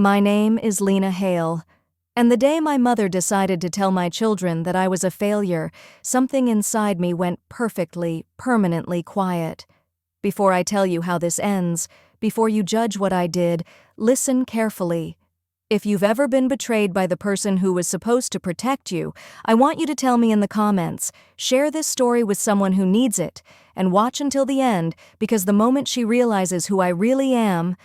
My name is Lena Hale, and the day my mother decided to tell my children that I was a failure, something inside me went perfectly, permanently quiet. Before I tell you how this ends, before you judge what I did, listen carefully. If you've ever been betrayed by the person who was supposed to protect you, I want you to tell me in the comments. Share this story with someone who needs it, and watch until the end, because the moment she realizes who I really am,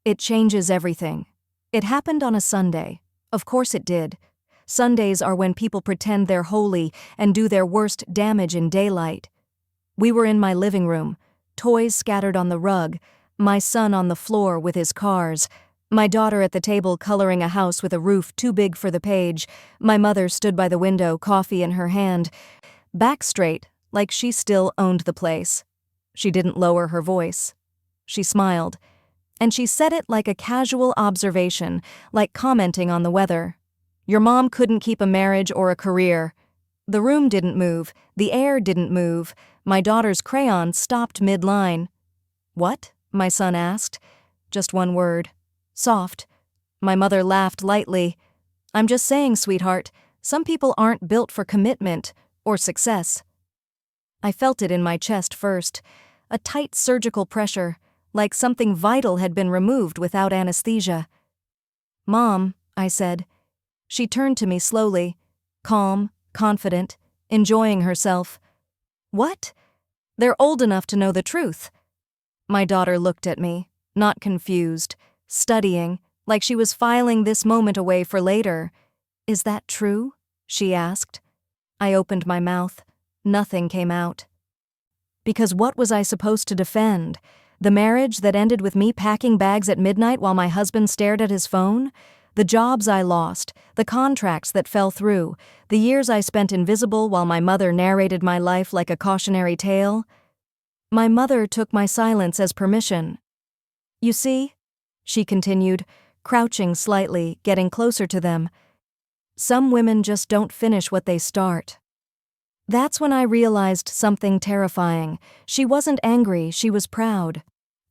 it changes everything. It happened on a Sunday. Of course it did. Sundays are when people pretend they're holy and do their worst damage in daylight. We were in my living room, toys scattered on the rug, my son on the floor with his cars, my daughter at the table coloring a house with a roof too big for the page, my mother stood by the window, coffee in her hand, back straight, like she still owned the place. She didn't lower her voice. She smiled. And she said it like a casual observation, like commenting on the weather. Your mom couldn't keep a marriage or a career. The room didn't move, the air didn't move, my daughter's crayon stopped mid-line. What? My son asked. Just one word. Soft. My mother laughed lightly. I'm just saying, sweetheart, some people aren't built for commitment or success. I felt it in my chest first, a tight surgical pressure, like something vital had been removed without anesthesia. Mom, I said. She turned to me slowly, calm, confident, enjoying herself. What? They're old enough to know the truth. My daughter looked at me, not confused, studying, like she was filing this moment away for later. Is that true? She asked. I opened my mouth. Nothing came out. Because what was I supposed to defend? The marriage that ended with me packing bags at midnight while my husband stared at his phone? The jobs I lost, the contracts that fell through, the years I spent invisible while my mother narrated my life like a cautionary tale? My mother took my silence as permission. You see, she continued, crouching slightly, getting closer to them, some women just don't finish what they start. That's when I realized something terrifying. She wasn't angry, she was proud.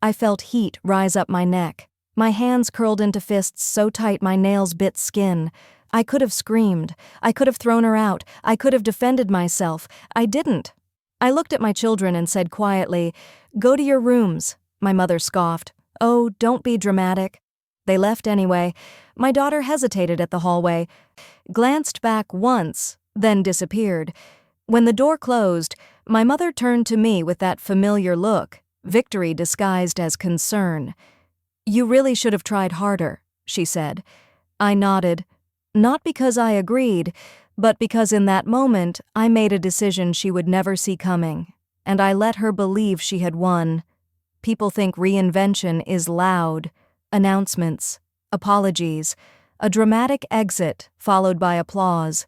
I felt heat rise up my neck. My hands curled into fists so tight my nails bit skin. I could have screamed. I could have thrown her out. I could have defended myself. I didn't. I looked at my children and said quietly, "Go to your rooms." My mother scoffed. "Oh, don't be dramatic." They left anyway. My daughter hesitated at the hallway, glanced back once, then disappeared. When the door closed, my mother turned to me with that familiar look, victory disguised as concern. "You really should have tried harder," she said. I nodded, not because I agreed, but because in that moment I made a decision she would never see coming, and I let her believe she had won. People think reinvention is loud, announcements, apologies, a dramatic exit followed by applause.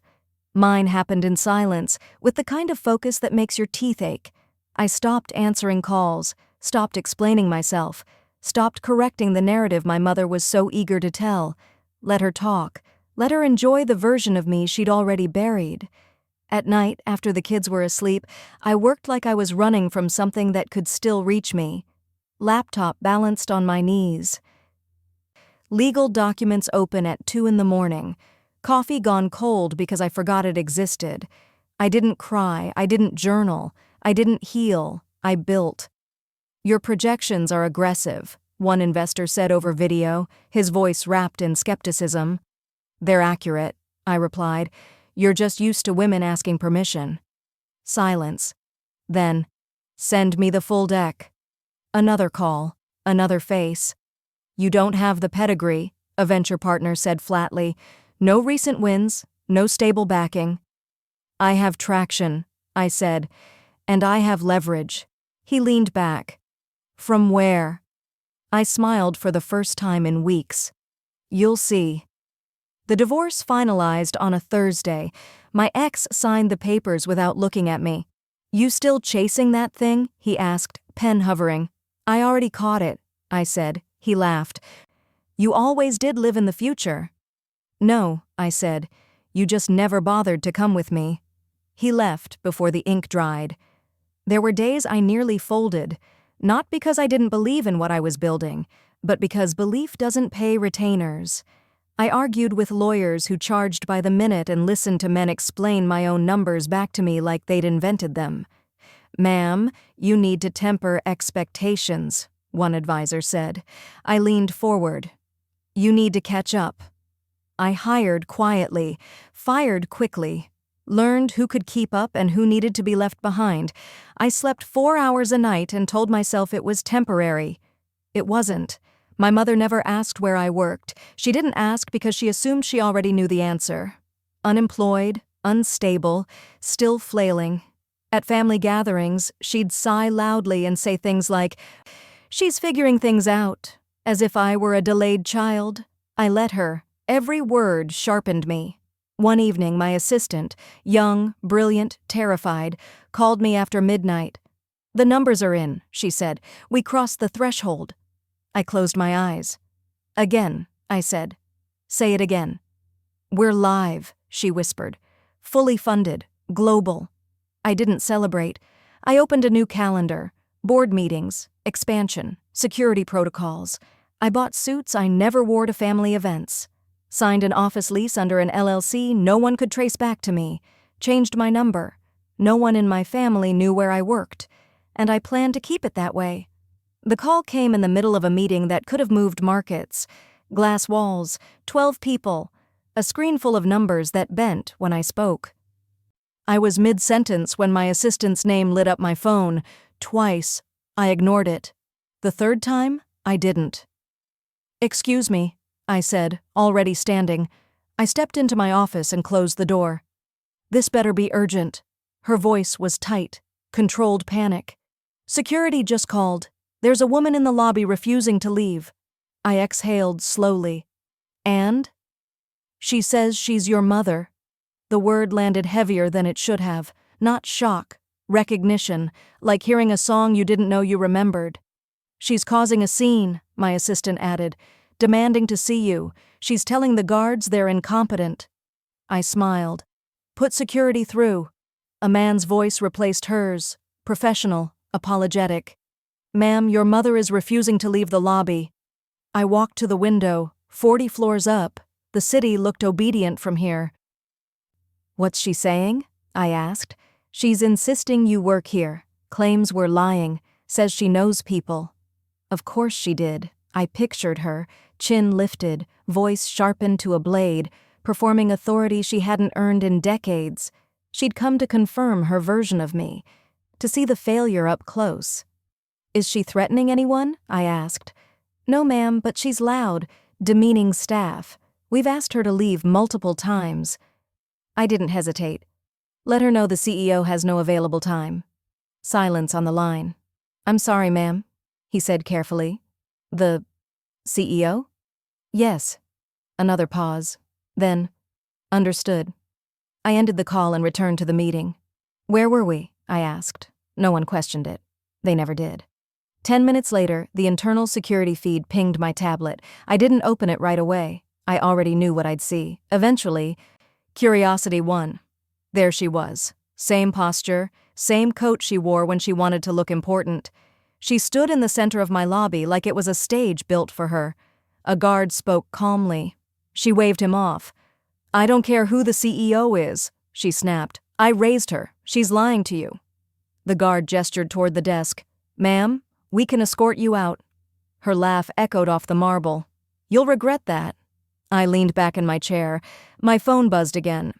Mine happened in silence, with the kind of focus that makes your teeth ache. I stopped answering calls, stopped explaining myself, stopped correcting the narrative my mother was so eager to tell. Let her talk. Let her enjoy the version of me she'd already buried. At night, after the kids were asleep, I worked like I was running from something that could still reach me. Laptop balanced on my knees. Legal documents open at 2 a.m. Coffee gone cold because I forgot it existed. I didn't cry, I didn't journal, I didn't heal, I built. Your projections are aggressive, one investor said over video, his voice wrapped in skepticism. They're accurate, I replied. You're just used to women asking permission. Silence. Then, send me the full deck. Another call, another face. You don't have the pedigree, a venture partner said flatly. No recent wins, no stable backing. I have traction, I said, and I have leverage. He leaned back. From where? I smiled for the first time in weeks. You'll see. The divorce finalized on a Thursday. My ex signed the papers without looking at me. You still chasing that thing? He asked, pen hovering. I already caught it, I said. He laughed. You always did live in the future. No, I said. You just never bothered to come with me. He left before the ink dried. There were days I nearly folded, not because I didn't believe in what I was building, but because belief doesn't pay retainers. I argued with lawyers who charged by the minute and listened to men explain my own numbers back to me like they'd invented them. "Ma'am, you need to temper expectations," one advisor said. I leaned forward. "You need to catch up." I hired quietly, fired quickly, learned who could keep up and who needed to be left behind. I slept 4 hours a night and told myself it was temporary. It wasn't. My mother never asked where I worked. She didn't ask because she assumed she already knew the answer. Unemployed, unstable, still flailing. At family gatherings, she'd sigh loudly and say things like, "She's figuring things out," as if I were a delayed child. I let her. Every word sharpened me. One evening, my assistant, young, brilliant, terrified, called me after midnight. "The numbers are in," she said. "We crossed the threshold." I closed my eyes. "Again," I said. "Say it again." "We're live," she whispered. "Fully funded, global." I didn't celebrate. I opened a new calendar, board meetings, expansion, security protocols. I bought suits I never wore to family events. Signed an office lease under an LLC no one could trace back to me. Changed my number. No one in my family knew where I worked. And I planned to keep it that way. The call came in the middle of a meeting that could have moved markets. Glass walls, 12 people, a screen full of numbers that bent when I spoke. I was mid-sentence when my assistant's name lit up my phone. Twice. I ignored it. The third time, I didn't. "Excuse me," I said, already standing. I stepped into my office and closed the door. "This better be urgent." Her voice was tight, controlled panic. "Security just called. There's a woman in the lobby refusing to leave." I exhaled slowly. "And?" "She says she's your mother." The word landed heavier than it should have. Not shock, recognition, like hearing a song you didn't know you remembered. "She's causing a scene," my assistant added, "demanding to see you. She's telling the guards they're incompetent." I smiled. "Put security through." A man's voice replaced hers, professional, apologetic. "Ma'am, your mother is refusing to leave the lobby." I walked to the window, 40 floors up. The city looked obedient from here. "What's she saying?" I asked. "She's insisting you work here. Claims we're lying. Says she knows people." Of course she did. I pictured her, chin lifted, voice sharpened to a blade, performing authority she hadn't earned in decades. She'd come to confirm her version of me, to see the failure up close. "Is she threatening anyone?" I asked. "No, ma'am, but she's loud, demeaning staff. We've asked her to leave multiple times." I didn't hesitate. "Let her know the CEO has no available time." Silence on the line. "I'm sorry, ma'am," he said carefully. "The CEO?" "Yes." Another pause. Then, "Understood." I ended the call and returned to the meeting. "Where were we?" I asked. No one questioned it. They never did. 10 minutes later, the internal security feed pinged my tablet. I didn't open it right away. I already knew what I'd see. Eventually, curiosity won. There she was. Same posture, same coat she wore when she wanted to look important. She stood in the center of my lobby like it was a stage built for her. A guard spoke calmly. She waved him off. "I don't care who the CEO is," she snapped. "I raised her. She's lying to you." The guard gestured toward the desk. "Ma'am, we can escort you out." Her laugh echoed off the marble. "You'll regret that." I leaned back in my chair. My phone buzzed again.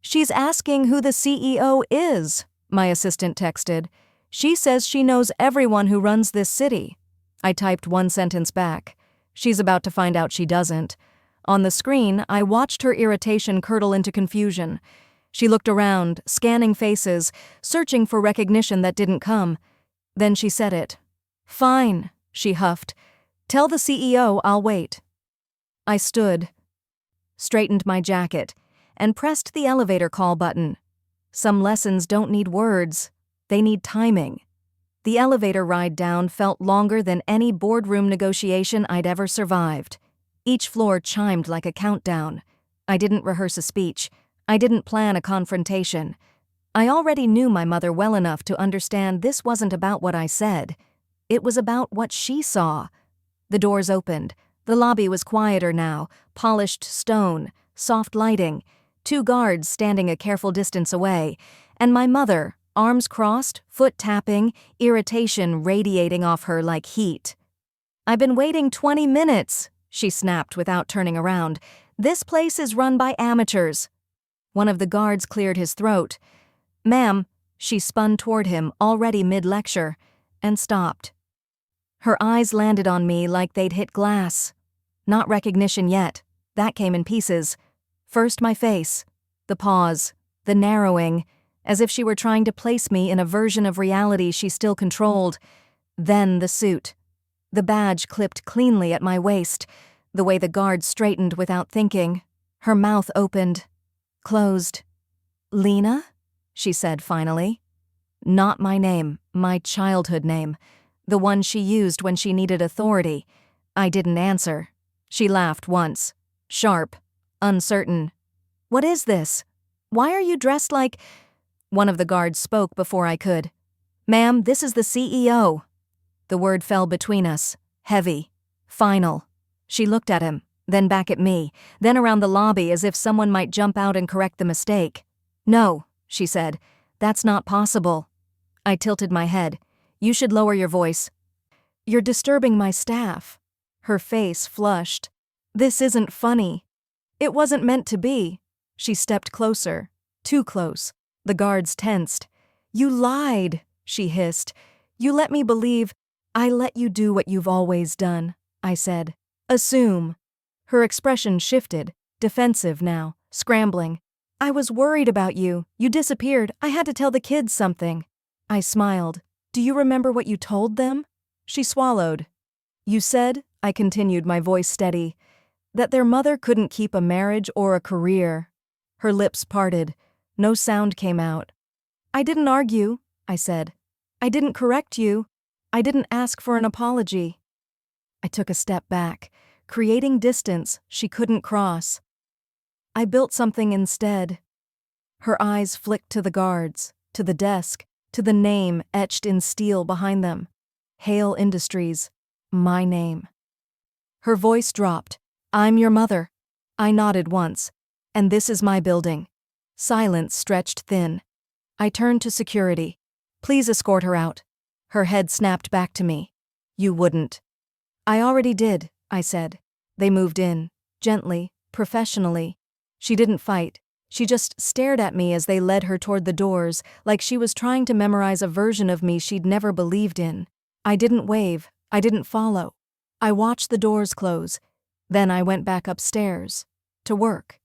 "She's asking who the CEO is," my assistant texted. "She says she knows everyone who runs this city." I typed one sentence back. "She's about to find out she doesn't." On the screen, I watched her irritation curdle into confusion. She looked around, scanning faces, searching for recognition that didn't come. Then she said it. "Fine," she huffed. "Tell the CEO I'll wait." I stood, straightened my jacket, and pressed the elevator call button. Some lessons don't need words. They need timing. The elevator ride down felt longer than any boardroom negotiation I'd ever survived. Each floor chimed like a countdown. I didn't rehearse a speech. I didn't plan a confrontation. I already knew my mother well enough to understand this wasn't about what I said. It was about what she saw. The doors opened. The lobby was quieter now, polished stone, soft lighting, 2 guards standing a careful distance away, and my mother, arms crossed, foot tapping, irritation radiating off her like heat. "I've been waiting 20 minutes," she snapped without turning around. "This place is run by amateurs." One of the guards cleared his throat. "Ma'am," she spun toward him, already mid-lecture, and stopped. Her eyes landed on me like they'd hit glass. Not recognition yet. That came in pieces. First my face. The pause. The narrowing, as if she were trying to place me in a version of reality she still controlled. Then the suit. The badge clipped cleanly at my waist, the way the guard straightened without thinking. Her mouth opened. Closed. "Lena?" she said finally. Not my name, my childhood name. The one she used when she needed authority. I didn't answer. She laughed once. Sharp. Uncertain. "What is this? Why are you dressed like—" One of the guards spoke before I could. "Ma'am, this is the CEO." The word fell between us. Heavy. Final. She looked at him, then back at me, then around the lobby as if someone might jump out and correct the mistake. "No," she said. "That's not possible." I tilted my head. "You should lower your voice. You're disturbing my staff." Her face flushed. "This isn't funny. It wasn't meant to be." She stepped closer. Too close. The guards tensed. "You lied," she hissed. "You let me believe—" "I let you do what you've always done," I said. "Assume." Her expression shifted, defensive now, scrambling. "I was worried about you. You disappeared. I had to tell the kids something." I smiled. "Do you remember what you told them?" She swallowed. "You said," I continued, my voice steady, "that their mother couldn't keep a marriage or a career." Her lips parted. No sound came out. "I didn't argue," I said. "I didn't correct you. I didn't ask for an apology." I took a step back, creating distance she couldn't cross. "I built something instead." Her eyes flicked to the guards, to the desk, to the name etched in steel behind them. Hale Industries. My name. Her voice dropped. "I'm your mother." I nodded once. "And this is my building." Silence stretched thin. I turned to security. "Please escort her out." Her head snapped back to me. "You wouldn't." "I already did," I said. They moved in. Gently, professionally. She didn't fight. She just stared at me as they led her toward the doors, like she was trying to memorize a version of me she'd never believed in. I didn't wave. I didn't follow. I watched the doors close. Then I went back upstairs. To work.